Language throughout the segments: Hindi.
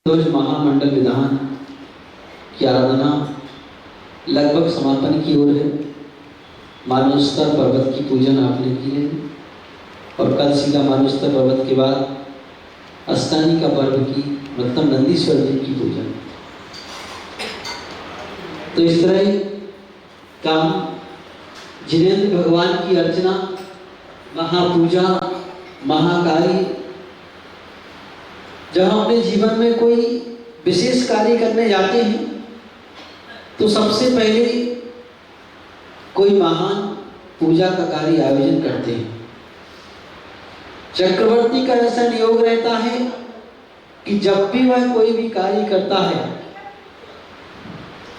रोज महामंडल विधान की आराधना लगभग समापन की ओर है। मानवस्तर पर्वत की पूजन आपने की है और कल सीधा मानवस्तर पर्वत के बाद अष्टानी का पर्व की मतलब नंदीश्वर जी की पूजन। तो इस तरह काम जिनेंद्र भगवान की अर्चना, महापूजा, महाकार्य, जब हम अपने जीवन में कोई विशेष कार्य करने जाते हैं तो सबसे पहले कोई महान पूजा का कार्य आयोजन करते हैं। चक्रवर्ती का ऐसा नियोग रहता है कि जब भी वह कोई भी कार्य करता है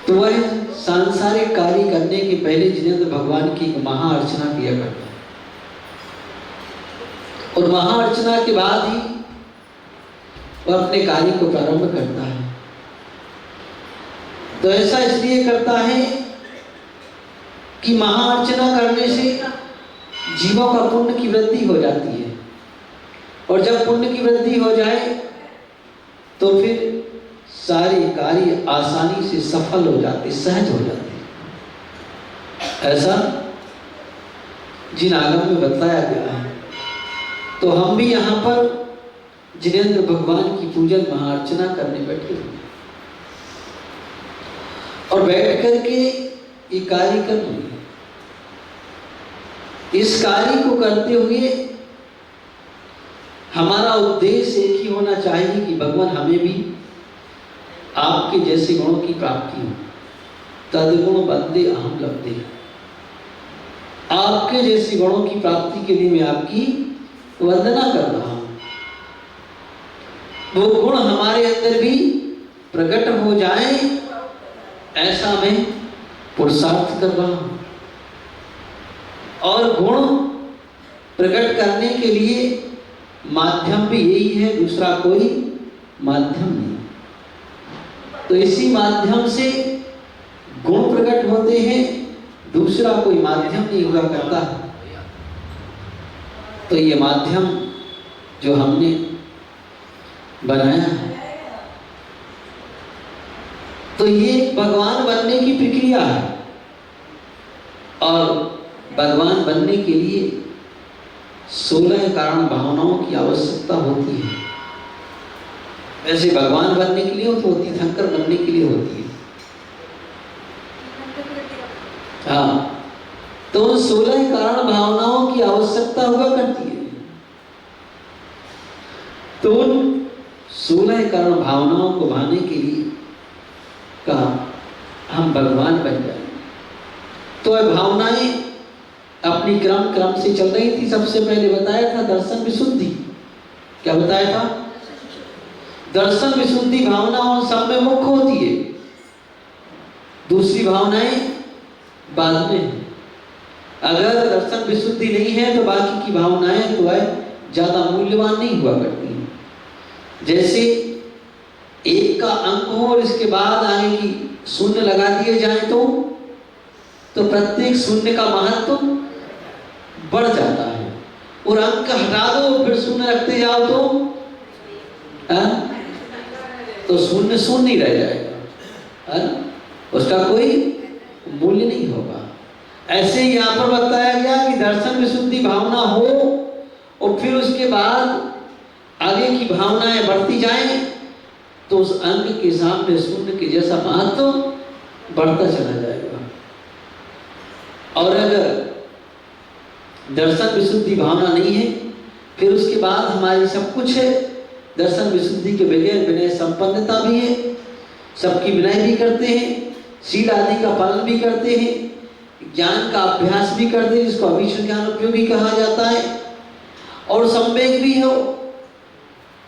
तो वह सांसारिक कार्य करने के पहले जिनेंद्र भगवान की महाअर्चना किया करता है और महाअर्चना के बाद ही वह अपने कार्य को प्रारंभ करता है। तो ऐसा इसलिए करता है कि महाअर्चना करने से जीवों का पुण्य की वृद्धि हो जाती है और जब पुण्य की वृद्धि हो जाए तो फिर सारे कार्य आसानी से सफल हो जाते, सहज हो जाते। ऐसा जिन आगम में बताया गया है। तो हम भी यहाँ पर जिनेंद्र भगवान की पूजन महाअर्चना करने बैठे हुए और बैठ करके ये कार्य कर रहे हैं। इस कार्य को करते हुए हमारा उद्देश्य एक ही होना चाहिए कि भगवान हमें भी आपके जैसे गुणों की प्राप्ति हो। तदगुण बंदे अहम लब्धे, आपके जैसे गुणों की प्राप्ति के लिए मैं आपकी वंदना कर रहा हूं। वो गुण हमारे अंदर भी प्रकट हो जाए ऐसा मैं पुरुषार्थ कर रहा हूं। और गुण प्रकट करने के लिए माध्यम भी यही है, दूसरा कोई माध्यम नहीं। तो इसी माध्यम से गुण प्रकट होते हैं, दूसरा कोई माध्यम नहीं हुआ करता। तो ये माध्यम जो हमने बनाया है, तो ये भगवान बनने की प्रक्रिया है और भगवान बनने के लिए 16 कारण भावनाओं की आवश्यकता होती है। वैसे भगवान बनने के लिए होती है, शंकर बनने के लिए होती है। हाँ, तो उन 16 कारण भावनाओं की आवश्यकता हुआ करती है। तो उन 16 कारण भावनाओं को भाने के लिए का हम भगवान बन जाए। तो वह भावनाएं अपनी क्रम से चल रही थी। सबसे पहले बताया था दर्शन विशुद्धि। क्या बताया था? दर्शन विशुद्धि भावना और सब में मुख्य होती है, दूसरी भावनाएं बाद में है। अगर दर्शन विशुद्धि नहीं है तो बाकी की भावनाएं तो है ज्यादा मूल्यवान नहीं हुआ करती हैं। जैसे एक का अंक हो और इसके बाद आगे की शून्य लगा दिए जाए तो प्रत्येक शून्य का महत्व बढ़ जाता है। और अंक हटा दो फिर शून्य रखते जाओ तो शून्य शून्य रह जाएगा, उसका कोई मूल्य नहीं होगा। ऐसे यहाँ पर बताया गया कि दर्शन विशुद्धि भावना हो और फिर उसके बाद आगे की भावनाएं बढ़ती जाएं तो उस अंक के सामने शून्य के जैसा महत्व बढ़ता चला जाएगा। और अगर दर्शन विशुद्धि भावना नहीं है फिर उसके बाद हमारी सब कुछ है। दर्शन विशुद्धि के बगैर विनय संपन्नता भी है, सबकी विनय भी करते हैं, शील आदि का पालन भी करते हैं, ज्ञान का अभ्यास भी करते हैं जिसको अभीष्ट ज्ञान उपयोगी कहा जाता है, और संवेग भी हो,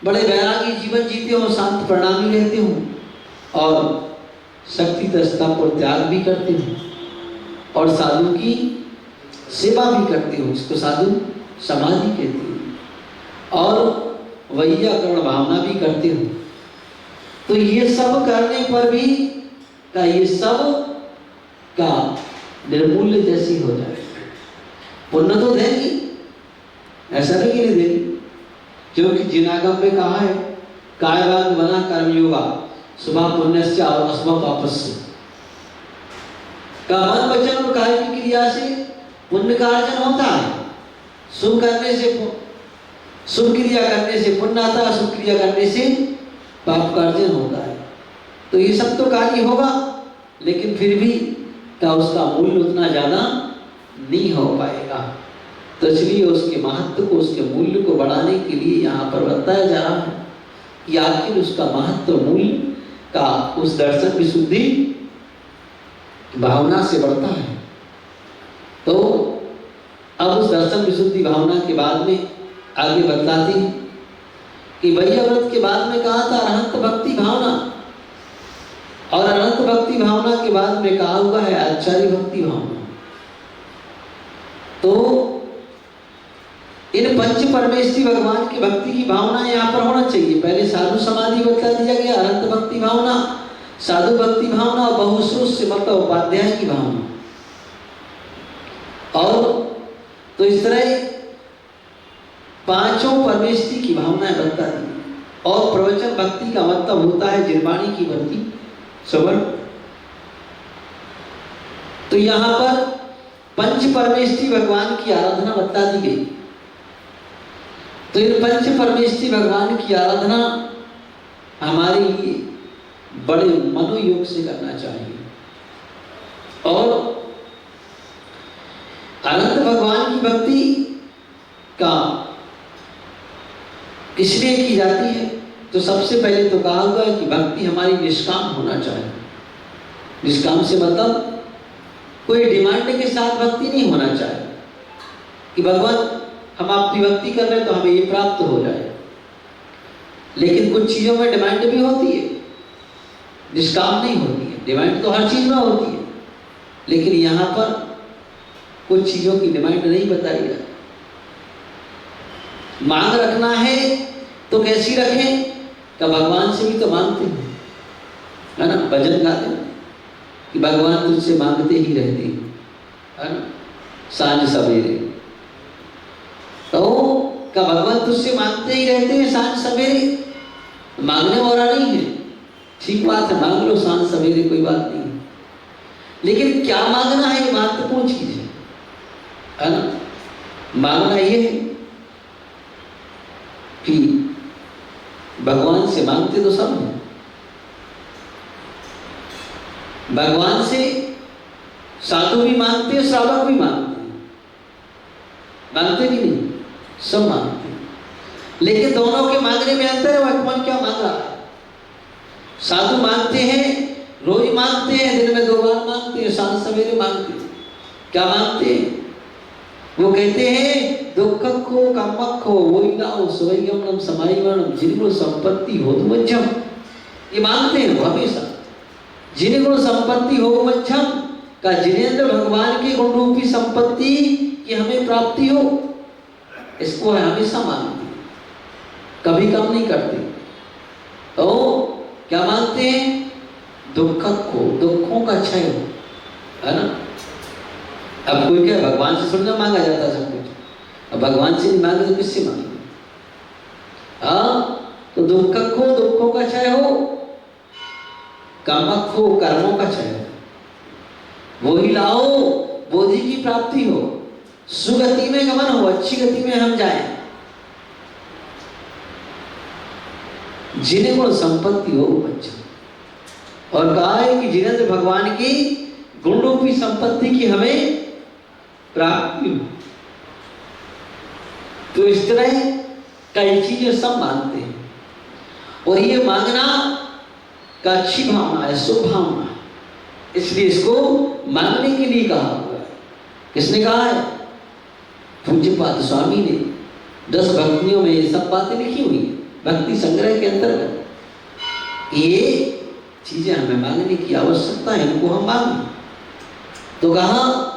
बड़े वैरागी जीवन जीते हो, शांत प्रणामी रहते हो और शक्ति दस्ता पर त्याग भी करते हो और साधु की सेवा भी करते हो, इसको साधु समाधि कहते हैं, और वैयाकरण भावना भी करते हो। तो ये सब करने पर भी का ये सब का निर्मूल्य जैसी हो जाए। पुण्य तो देगी, ऐसा नहीं कि नहीं देगी, क्योंकि जिनागम में कहा है कायवान बना कर्मयोगा शुभ पुण्यस्य और अशुभ पापस्य। का मन वचन और कार्य की क्रिया से पुण्य का अर्जन होता है। शुभ करने से शुभ क्रिया करने से पुण्य आता है, शुभ क्रिया करने से पाप का अर्जन होता है। तो ये सब तो कार्य होगा, लेकिन फिर भी क्या उसका मूल्य उतना ज्यादा नहीं हो पाएगा। तो इसलिए उसके महत्व को, उसके मूल्य को बढ़ाने के लिए यहाँ पर बताया जा रहा है कि आखिर उसका महत्व मूल्य का उस दर्शन विशुद्धि भावना से बढ़ता है। तो अब उस दर्शन विशुद्धि भावना के बाद में आगे बताती है कि वैया व्रत के बाद में कहा था अरहंत भक्ति भावना, और अनंत भक्ति भावना के बाद में कहा हुआ है आचार्य भक्ति भावना। तो इन पंच परमेश्वरी भगवान की भक्ति की भावना यहाँ पर होना चाहिए। पहले साधु समाधि बता दिया गया, अनंत भक्ति भावना, साधु भक्ति भावना और बहुश्रुत से मतलब उपाध्याय की भावना। और तो इस तरह पांचों परमेश्वरी की भावनाएं बता दी। और प्रवचन भक्ति का मतलब होता है जिरवाणी की भक्ति श्रवण। तो यहां पर पंच परमेश्वरी भगवान की आराधना बता दी गई। तो इन पंच परमेश्वरी भगवान की आराधना हमारे लिए बड़े मनोयोग से करना चाहिए। और अनंत भगवान की भक्ति का इसलिए की जाती है, तो सबसे पहले तो कहा हुआ है कि भक्ति हमारी निष्काम होना चाहिए। निष्काम से मतलब कोई डिमांड के साथ भक्ति नहीं होना चाहिए कि भगवान हम आपकी भक्ति कर रहे हैं तो हमें ये प्राप्त हो जाए। लेकिन कुछ चीजों में डिमांड भी होती है, निष्काम नहीं होती है। डिमांड तो हर चीज में होती है, लेकिन यहाँ पर कुछ चीजों की डिमांड नहीं बताई जाती। मांग रखना है तो कैसी रखें? तो भगवान से भी तो मांगते हैं, है ना, भजन गाते हैं कि भगवान तुझसे मांगते ही रहते हैं, है ना, सांझ सवेरे। तो क्या भगवान तुझसे मांगते ही रहते हैं सांझ सवेरे? मांगने वाला नहीं है, ठीक बात है, मांग लो सांझ सवेरे, कोई बात नहीं। लेकिन क्या मांगना है ये महत्वपूर्ण चीज है ना। मांगना ये है कि भगवान से मांगते तो सब हैं। भगवान से साधु भी मांगते हैं, श्रावक भी मांगते हैं, मांगते भी नहीं, सब मांगते हैं। लेकिन दोनों के मांगने में अंतर है। भगवान क्या मांग रहा है? साधु मांगते हैं, रोज मांगते हैं, दिन में 2 बार मांगते हैं, सांझ सवेरे मांगते हैं। क्या मांगते हैं? वो कहते हैं दुखको कामको वोइनाओ सोयगमनम समाइवनम जिनको संपत्ति हो वज्जम। ये मांगते हैं वो हमेशा, जिनको संपत्ति हो वज्जम का, जिनेंद्र भगवान की गुण रूपी संपत्ति की हमें प्राप्ति हो, इसको हमेशा मांगते हैं, कभी कम नहीं करते। तो क्या मांगते हैं? दुखको, दुखों का क्षय हो, है ना। अब कोई क्या भगवान से सुनना मांगा जाता है सब कुछ, अब भगवान से नहीं मांगे तो किससे मांगे? हाँ, तो दुखको, दुखों का क्षय हो, कामक हो, कर्मों का क्षय हो, वो ही लाओ बोधि की प्राप्ति हो, सुगति में गमन हो, अच्छी गति में हम जाएं, जिन्हें गुण संपत्ति हो बच्चा। और कहा है कि जिनेंद्र भगवान की गुण रूपी संपत्ति की हमें प्राप्ति हो। तो इस तरह कई चीजें सब मांगते हैं, और ये मांगना का अच्छी भावना है, शुभ भावना है, इसलिए इसको मांगने के लिए कहा हुआ है। किसने कहा है? पूज्यपाद स्वामी ने 10 भक्तियों में ये सब बातें लिखी हुई है, भक्ति संग्रह के अंतर्गत। ये चीजें हमें मांगने की आवश्यकता है, इनको हम मांगे। तो कहा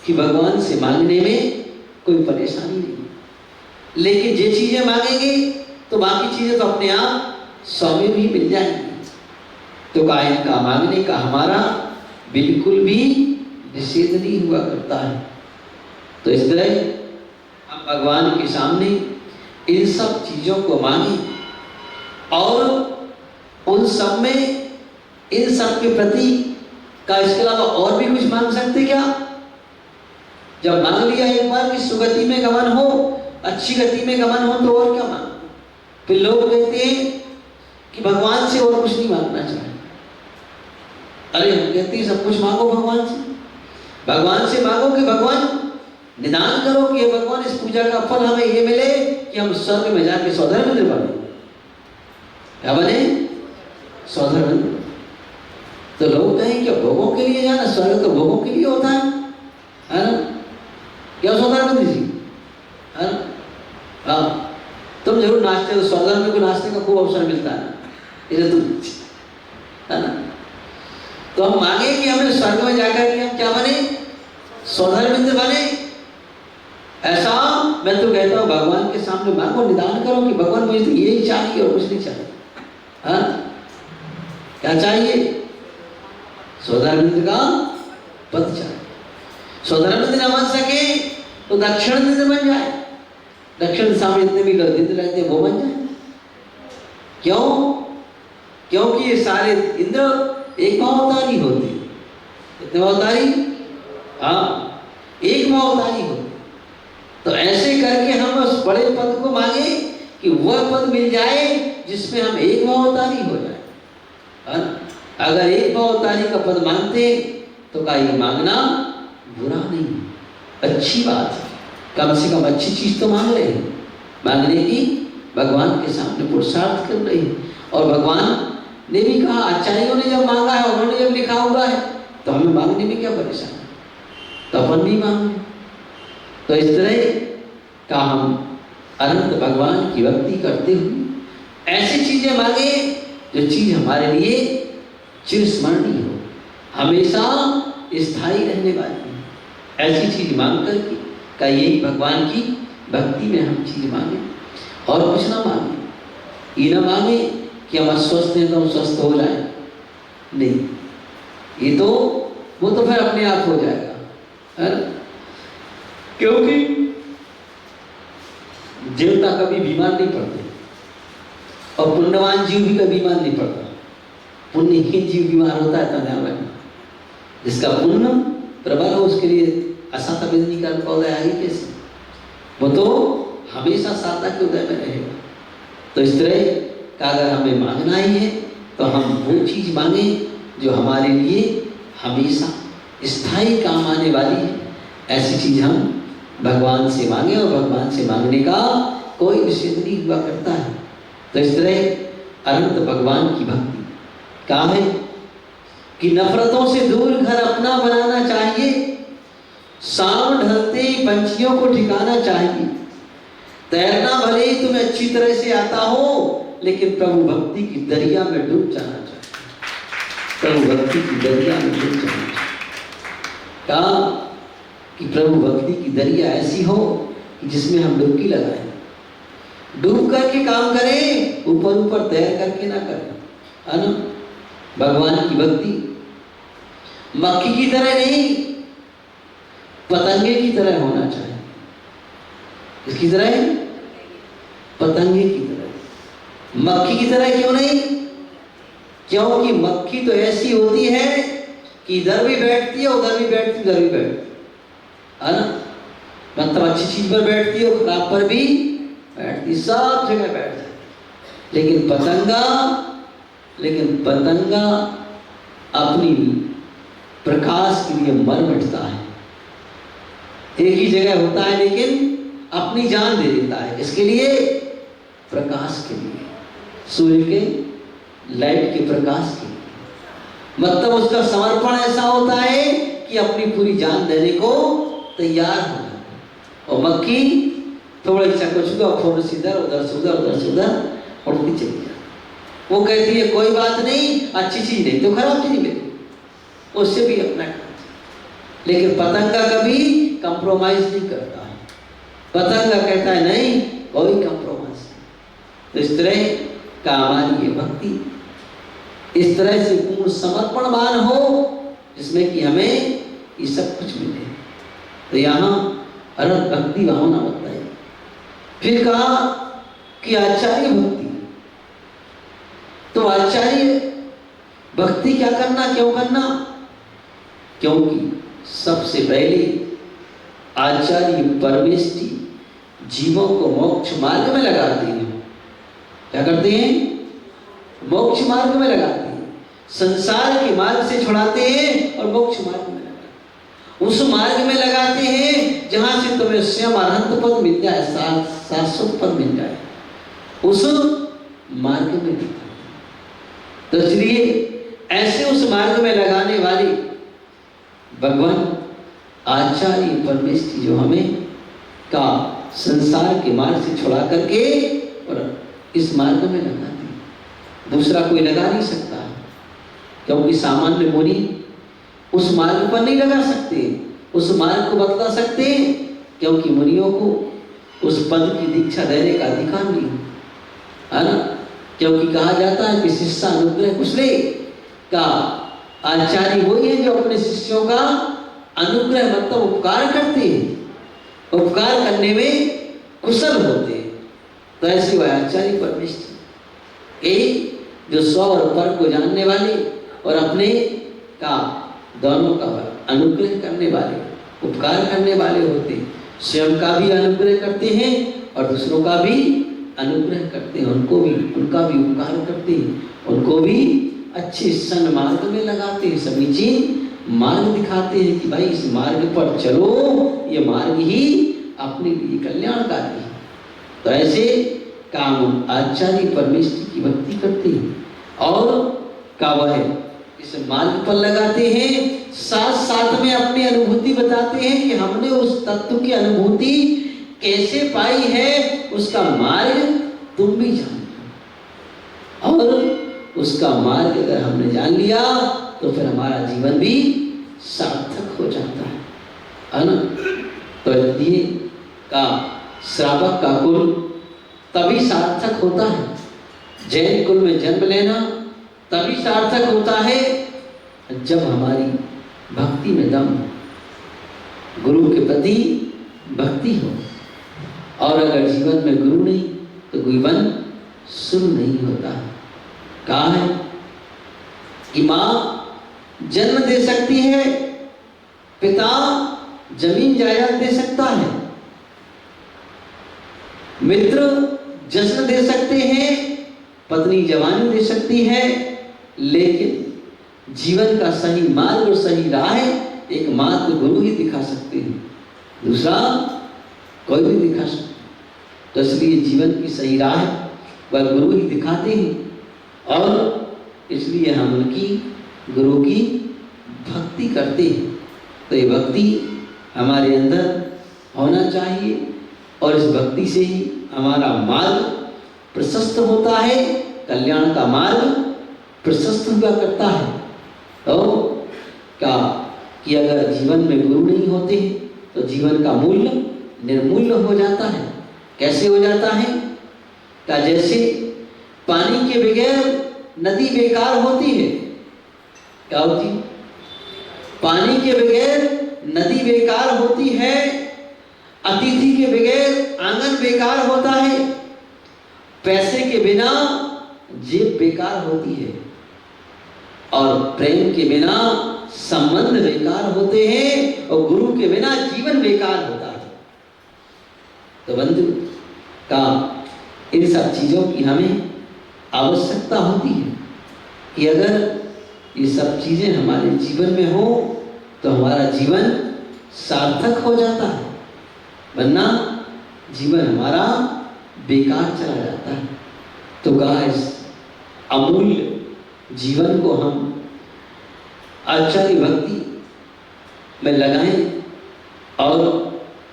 कि भगवान से मांगने में कोई परेशानी नहीं, लेकिन जे चीजें मांगेंगे तो बाकी चीजें तो अपने आप स्वयं भी मिल जाएंगी। तो कहा इनका मांगने का हमारा बिल्कुल भी निषेध नहीं हुआ करता है। तो इस तरह हम भगवान के सामने इन सब चीजों को मांगे, और उन सब में, इन सब के प्रति का इसके अलावा और भी कुछ मांग सकते क्या? जब मांग लिया एक बार कि सुगति में गमन हो, अच्छी गति में गमन हो, तो और क्या मांग? फिर लोग कहते हैं कि भगवान से और कुछ नहीं मांगना चाहिए। अरे हम कहते हैं सब कुछ मांगो भगवान से। भगवान से मांगो कि भगवान निदान करो कि भगवान इस पूजा का फल हमें ये मिले कि हम स्वर्ग में जाके सौधर्मिंद्र बने। क्या बने? सौधर्मिंद्र। तो लोग कहें कि भोगों के लिए जाना, स्वर्ग तो भोगों के लिए होता है ना? क्या सौधर्मिंद्र जी? है ना? हाँ, तुम जरूर नाचते हो, सौधर्मिंद्र को नाचने का खूब अवसर मिलता है ना, इसे तुम, है ना? तो हम मांगे कि हमें स्वर्ग में जाकर के हम क्या बने? सौधर्मिंद्र बने। ऐसा मैं तो कहता हूँ भगवान के सामने मांगो, निदान करो कि भगवान मुझे तो यही चाहिए और कुछ नहीं चाहिए। हाँ, क्या चाहिए? सौधर्मिंद्र का पद चाहिए। सौधर्मिंद्र न बन सके तो दक्षिणेंद्र बन जाए। दक्षिण दिशा में जितने भी इंद्र रहते हैं वो बन जाए। क्यों? क्योंकि ये सारे इंद्र एक भावावतारी होते हैं। कितने भावावतारी? हाँ, एक भावावतारी होते। तो ऐसे करके हम उस बड़े पद को मांगे कि वह पद मिल जाए जिसमें हम एक भावावतारी हो जाए। अगर एक भावावतारी का पद मांगते तो क्या ये मांगना बुरा नहीं, अच्छी बात है। कम से कम अच्छी चीज तो मांग रहे हैं, मांगने की भगवान के सामने पुरुषार्थ कर रहे हैं। और भगवान ने भी कहा, आचार्यों ने जब मांगा है, उन्होंने जब लिखा हुआ है, तो हमें मांगने में क्या परेशानी है? तो अपन भी मांगे। तो इस तरह का हम अनंत भगवान की भक्ति करते हुए ऐसी चीजें मांगे जो चीज हमारे लिए चिरस्मरणीय हो, हमेशा स्थायी रहने वाली है। ऐसी चीज मांग करके का यही भगवान की भक्ति में हम चीज मांगे और कुछ ना मांगे। ये ना मांगे कि हम अस्वस्थ हैं तो हम स्वस्थ हो जाए, नहीं, ये तो वो तो फिर अपने आप हो जाएगा, है ना? क्योंकि देवता कभी बीमार नहीं पड़ते और पुण्यवान जीव भी कभी बीमार नहीं पड़ता। पुण्यहीन जीव बीमार होता है, तो ध्यान रखना। जिसका पुण्य प्रबल हो उसके लिए असाता बिजली का उदय आएगी कैसे? वो तो हमेशा साता के उदय में रहेगा। तो इस तरह का अगर हमें मांगना ही है तो हम वो चीज मांगे जो हमारे लिए हमेशा स्थायी काम आने वाली है। ऐसी चीज हम भगवान से मांगे और भगवान से मांगने का कोई निषेध नहीं हुआ करता है। तो इस तरह अनंत भगवान की भक्ति क्या है कि नफरतों से दूर घर अपना बनाना चाहिए, शाम ढलते ही पंछियों को ठिकाना चाहिए। तैरना भले ही तुम्हें अच्छी तरह से आता हो, लेकिन प्रभु भक्ति की दरिया में डूब जाना चाहिए। प्रभु भक्ति की दरिया में डूब जाना चाहिए। कहा कि प्रभु भक्ति की दरिया ऐसी हो कि जिसमें हम डुबकी लगाएं, डूब करके काम करें, ऊपर ऊपर तैर करके ना करें, है ना? भगवान की भक्ति मक्खी की तरह नहीं, पतंगे की तरह होना चाहिए। किसकी तरह? पतंगे की तरह। मक्खी की तरह क्यों नहीं? क्योंकि मक्खी तो ऐसी होती है कि इधर भी बैठती है, उधर भी बैठती, उधर भी बैठती, है ना? मतलब अच्छी चीज पर बैठती है, खराब पर भी बैठती, सब जगह बैठ जाती। लेकिन पतंगा अपनी प्रकाश के लिए मर मिटता है। एक ही जगह होता है लेकिन अपनी जान दे देता है। इसके लिए प्रकाश के लिए, सूर्य के लाइट के प्रकाश के लिए। मतलब उसका समर्पण ऐसा होता है कि अपनी पूरी जान देने को तैयार हो जाता है। और मक्खी थोड़ा चकोचुका फोड़ से इधर उधर से उधर, उधर से उधर उड़ती चली जाती। वो कहती है कोई बात नहीं, अच्छी चीज नहीं तो खराब चीज मिली, उससे भी अपना काम। लेकिन पतंगा कभी कंप्रोमाइज नहीं करता है। पतंगा कहता है नहीं, कोई कंप्रोमाइज नहीं। तो इस तरह का हमारी ये भक्ति इस तरह से पूर्ण समर्पणवान हो जिसमें कि हमें ये सब कुछ मिले। तो यहाँ अनंत भक्ति भावना बताई। फिर कहा कि आचार्य भक्ति, तो आचार्य भक्ति क्या करना, क्यों करना? क्योंकि सबसे पहले आचार्य परमेष्टि जीवों को मोक्ष मार्ग में लगाते हैं। क्या करते हैं? मोक्ष मार्ग में लगाते हैं, संसार के मार्ग से छुड़ाते हैं और मोक्ष मार्ग में लगाते हैं। उस मार्ग में लगाते हैं जहां से तुम्हें स्वयं अनंत पद मिल जाए, शाश्वत पद मिल जाए, उस मार्ग में लगाते हैं। तो इसलिए ऐसे उस मार्ग में लगाने वाले भगवान आचार्य परमेष्टि जो हमें का संसार के मार्ग से छुड़ा करके और इस मार्ग में लगाते हैं। दूसरा कोई लगा नहीं सकता, क्योंकि सामान्य मुनि उस मार्ग पर नहीं लगा सकते, उस मार्ग को बतला सकते, क्योंकि मुनियों को उस पद की दीक्षा देने का अधिकार नहीं है ना। क्योंकि कहा जाता है कि शिष्य अनुग्रह कुशले का आचार्य वही है जो अपने शिष्यों का अनुग्रह मतलब उपकार करते हैं, उपकार करने में कुशल होते हैं। तो ऐसे वह आचार्य परमेष्टि जो स्व और पर को जानने वाले और अपने का दोनों का अनुग्रह करने वाले, उपकार करने वाले होते हैं। स्वयं का भी अनुग्रह करते हैं और दूसरों का भी अनुग्रह करते हैं, उनको भी उनका भी उपकार करते हैं, उनको भी अच्छे सन्मार्ग में लगाते हैं, समीचीन मार्ग दिखाते हैं कि भाई इस मार्ग पर चलो, ये मार्ग ही अपने लिए कल्याणकारी है। तो ऐसे काम आचार्य परमेष्टि की भक्ति करते हैं और का वह इस मार्ग पर लगाते हैं, साथ साथ में अपनी अनुभूति बताते हैं कि हमने उस तत्व की अनुभूति कैसे पाई है, उसका मार्ग तुम भी जानो। और उसका मार्ग अगर हमने जान लिया तो फिर हमारा जीवन भी सार्थक हो जाता है ना। तो इसलिए का श्रावक का कुल तभी सार्थक होता है, जैन कुल में जन्म लेना तभी सार्थक होता है जब हमारी भक्ति में दम हो, गुरु के प्रति भक्ति हो। और अगर जीवन में गुरु नहीं तो जीवन शुरू नहीं होता है। कहा है कि माँ जन्म दे सकती है, पिता जमीन जायदाद दे सकता है, मित्र जश्न दे सकते हैं, पत्नी जवानी दे सकती है, लेकिन जीवन का सही मार्ग और सही राह एक मात्र गुरु ही दिखा सकते हैं, दूसरा कोई भी दिखा सकता। तो इसलिए जीवन की सही राह वह गुरु ही दिखाते हैं और इसलिए हम उनकी गुरु की भक्ति करते हैं। तो ये भक्ति हमारे अंदर होना चाहिए और इस भक्ति से ही हमारा मार्ग प्रशस्त होता है, कल्याण का मार्ग प्रशस्त हुआ करता है। तो क्या कि अगर जीवन में गुरु नहीं होते हैं तो जीवन का मूल्य निर्मूल्य हो जाता है। कैसे हो जाता है? क्या जैसे पानी के बगैर नदी बेकार होती है। क्या होती? पानी के बगैर नदी बेकार होती है, अतिथि के बगैर आंगन बेकार होता है, पैसे के बिना जेब बेकार होती है और प्रेम के बिना संबंध बेकार होते हैं और गुरु के बिना जीवन बेकार होता है। तो बंधु का इन सब चीजों की हमें आवश्यकता होती है कि अगर ये सब चीजें हमारे जीवन में हो तो हमारा जीवन सार्थक हो जाता है, वरना जीवन हमारा बेकार चला जाता है। तो गाइस अमूल्य जीवन को हम आचार्य भक्ति में लगाएं और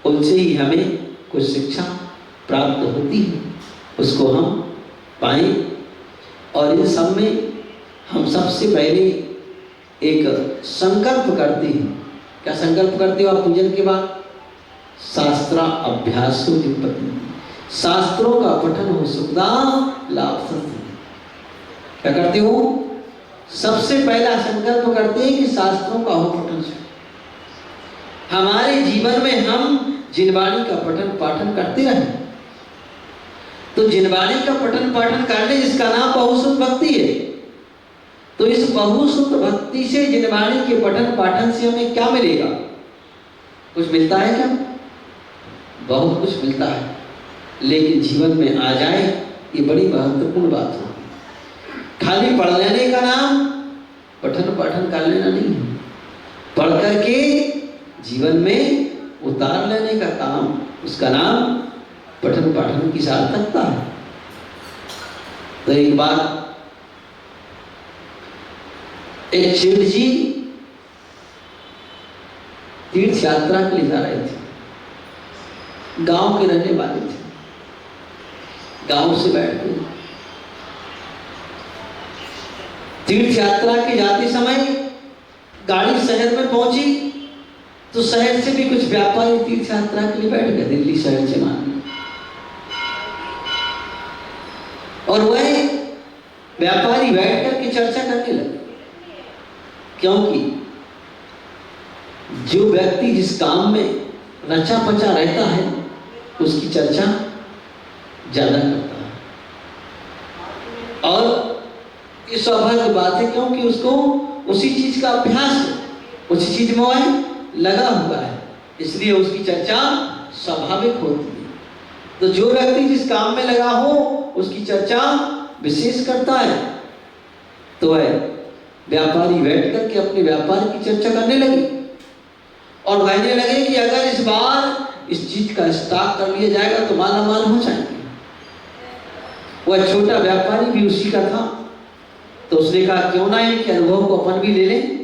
उनसे ही हमें कुछ शिक्षा प्राप्त होती है, उसको हम पाएं। और इन सब में हम सबसे पहले एक संकल्प करते हैं। क्या संकल्प करते हो आप पूजन के बाद? शास्त्रा अभ्यासो विपत्ति, शास्त्रों का पठन हो सुखदा लाभ। क्या करते हो? सबसे पहला संकल्प करते हैं कि शास्त्रों का हो पठन। हमारे जीवन में हम जिनवाणी का पठन पाठन करते रहें। तो जिनवाणी का पठन पाठन करने जिसका नाम बहुसुध भक्ति है। तो इस बहुसूत्र भक्ति से जिनवाणी के पठन पाठन से हमें क्या मिलेगा? कुछ मिलता है क्या? बहुत कुछ मिलता है, लेकिन जीवन में आ जाए ये बड़ी महत्वपूर्ण बात होगी। खाली पढ़ लेने का नाम पठन पाठन कर लेना नहीं है, पढ़ करके जीवन में उतार लेने का काम, उसका नाम पठन पाठन की सार्थकता है। तो एक बार एक शिव जी तीर्थ यात्रा के लिए जा रहे थे, गांव के रहने वाले थे। गांव से बैठ के तीर्थ यात्रा के जाते समय गाड़ी शहर में पहुंची तो शहर से भी कुछ व्यापारी तीर्थ यात्रा के लिए बैठ गए, दिल्ली शहर से मान। और वह व्यापारी बैठ करके चर्चा करने लगे, क्योंकि जो व्यक्ति जिस काम में रचा पचा रहता है उसकी चर्चा ज्यादा करता है। और ये स्वाभाविक बात है, क्योंकि उसको उसी चीज का अभ्यास है, उसी चीज में वह लगा हुआ है, इसलिए उसकी चर्चा स्वाभाविक होती है। तो जो व्यक्ति जिस काम में लगा हो उसकी चर्चा विशेष करता है। तो वह व्यापारी बैठ करके अपने व्यापार की चर्चा करने लगे और कहने लगे कि अगर इस बार इस चीज का स्टॉक कर लिया जाएगा तो माला माल हो जाएंगे। वह छोटा व्यापारी भी उसी का था, तो उसने कहा क्यों ना इनके अनुभव को अपन भी ले लें।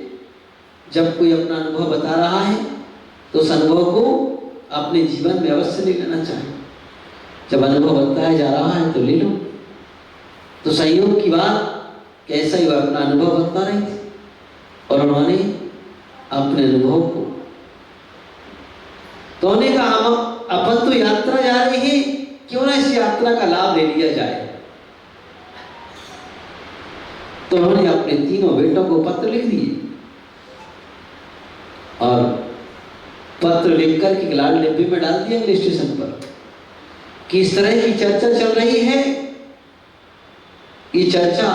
जब कोई अपना अनुभव बता रहा है तो उस अनुभव को अपने जीवन में अवश्य ले लेना चाहिए। जब अनुभव बताया जा रहा है तो ले लो। तो संयोग की बात कैसा ही वह अपना अनुभव बता रहे थे और उन्होंने अपने अनुभव को, तो उन्होंने कहा हम अपन तो यात्रा जा रहे हैं, क्यों ना इस यात्रा का लाभ ले लिया जाए। तो उन्होंने अपने तीनों बेटों को पत्र लिख दिए और पत्र लिखकर के लाल डिब्बे में डाल दिया अगले स्टेशन पर कि इस तरह की चर्चा चल रही है, ये चर्चा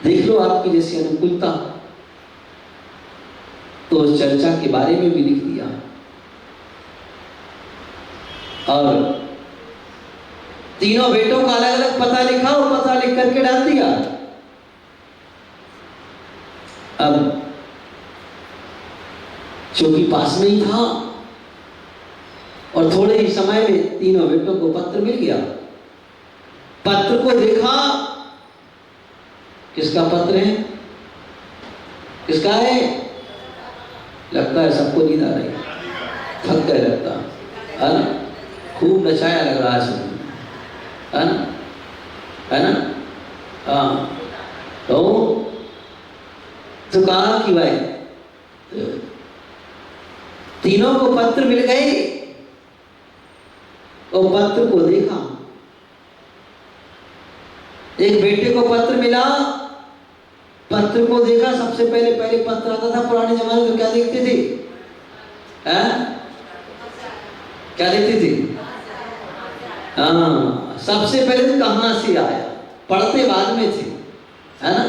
देख लो आपकी जैसी अनुकूलता। तो उस चर्चा के बारे में भी लिख दिया और तीनों बेटों का अलग अलग पता लिखा और पता लिख करके डाल दिया। अब चूंकि पास में ही था और थोड़े ही समय में तीनों बेटों को पत्र मिल गया। पत्र को देखा, किसका पत्र है, किसका है? लगता है सबको नींद आ रही, थक गए लगता है ना, खूब नचाया लग रहा है है ना। हाँ, तो कहा कि भाई तीनों को पत्र मिल गए और पत्र को देखा। एक बेटे को पत्र मिला, पत्र को देखा, सबसे पहले पत्र आता था पुराने जमाने में, क्या देखते थे? क्या देखते थे? हाँ, सबसे पहले तो कहाँ से आया, पढ़ते बाद में थे, है ना।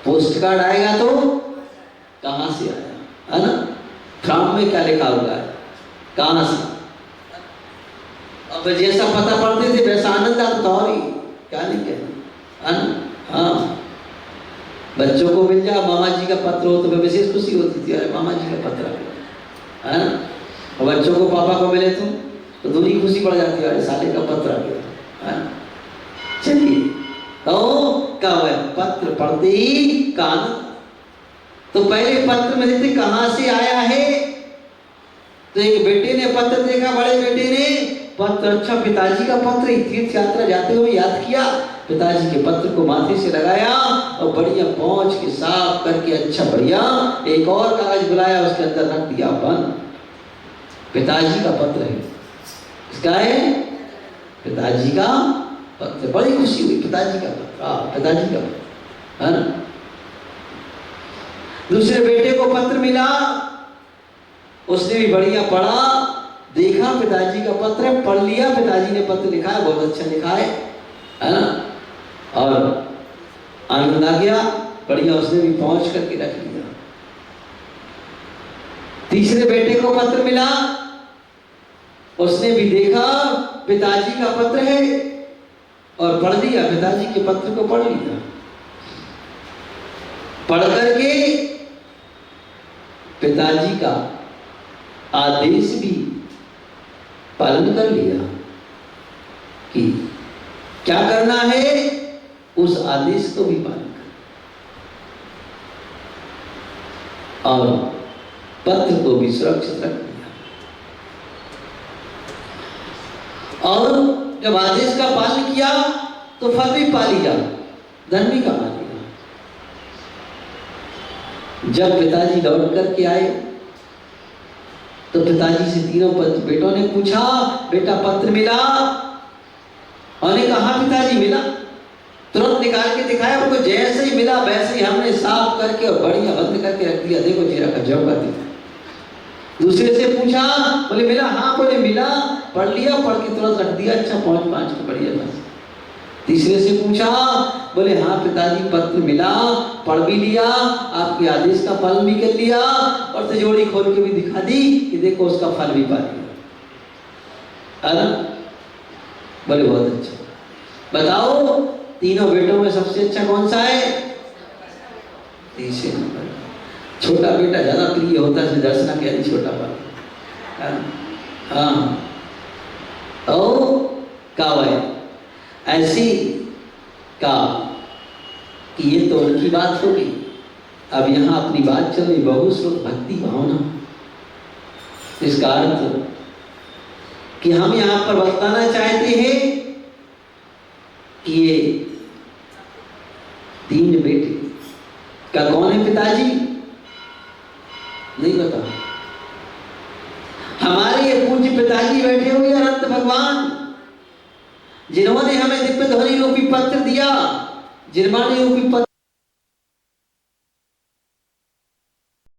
पोस्ट कार्ड आएगा तो कहाँ से आया, है ना। फ्रॉम में क्या लिखा हुआ है, कहाँ से। अब जैसा पता पढ़ते थे वैसा आनंद आता था, और ही क्या नहीं कहना, है ना। हाँ, बच्चों को मिल जाए मामा जी का पत्र हो तो विशेष खुशी होती थी, अरे मामा जी का पत्र है ना। और बच्चों को पापा को मिले तो दूरी खुशी पड़ जाती है, अरे साले का पत्र आ गया, है ना। चलिए, तो क्या हुआ, पत्र पढ़ते ही कान। तो पहले पत्र में देखते कहाँ से आया है। तो एक बेटे ने पत्र देखा, बड़े बेटे ने पत्र, अच्छा पिताजी का पत्र, तीर्थ यात्रा जाते हुए याद किया, पिताजी के पत्र को माथे से लगाया और बढ़िया पहुंच के साफ करके, अच्छा बढ़िया एक और कागज बुलाया, उसके अंदर रख दिया बंद। पिताजी का पत्र है, इसका है पिताजी का पत्र। बड़ी खुशी हुई, पिताजी का पत्र, पिताजी का पत्र, है ना। दूसरे बेटे को पत्र मिला, उसने भी बढ़िया पढ़ा, देखा पिताजी का पत्र है, पढ़ लिया, पिताजी ने पत्र लिखा है, बहुत अच्छा लिखा है ना। और आनंद आ गया, बढ़िया, उसने भी पहुंच करके रख लिया। तीसरे बेटे को पत्र मिला, उसने भी देखा पिताजी का पत्र है और पढ़ लिया, पिताजी के पत्र को पढ़ लिया। पढ़ करके पिताजी का आदेश भी पालन कर लिया कि क्या करना है, उस आदेश को भी पालन कर, और पत्र को भी सुरक्षित रख दिया। और जब आदेश का पालन किया तो फल भी पा लिया, धन भी कमा लिया। जब पिताजी लौट करके आए तो पिताजी से तीनों बेटों ने पूछा, बेटा पत्र मिला? उन्होंने कहा पिताजी मिला। तुरंत निकाल के दिखाया, उनको जैसे ही मिला वैसे ही हमने साफ करके और बढ़िया बंद करके रख दिया। देखो जी रखा, जब का दिया। दूसरे से पूछा, बोले मिला? हाँ। बोले मिला, पढ़ लिया, पढ़ के तुरंत रख दिया। अच्छा, 5 को बढ़िया बस। तीसरे से पूछा, बोले हाँ पिताजी पत्र मिला, पढ़ भी लिया, आपके आदेश का पालन भी कर लिया, और तिजोरी खोल के भी दिखा दी कि देखो उसका फल भी पा लिया। है ना? बोले बहुत अच्छा। बताओ तीनों बेटों में सबसे अच्छा कौन सा है? तीसरे नंबर। छोटा बेटा ज्यादा प्रिय होता है, दर्शना कह रही छोटा वाला। हाँ, तो कहा है ऐसी का कि ये तो उनकी बात होगी। अब यहाँ अपनी बात चल रही, बहुश्रुत भक्ति भावना। इसका अर्थ कि हम यहाँ पर बताना चाहते हैं कि ये 3 बेटे का कौन है पिताजी? नहीं पता। हमारे ये पूज्य पिताजी बैठे हुए अनंत भगवान, जिन्होंने हमें दिव्य ध्वनि रूपी पत्र दिया, जिन्होंने रूपी पत्र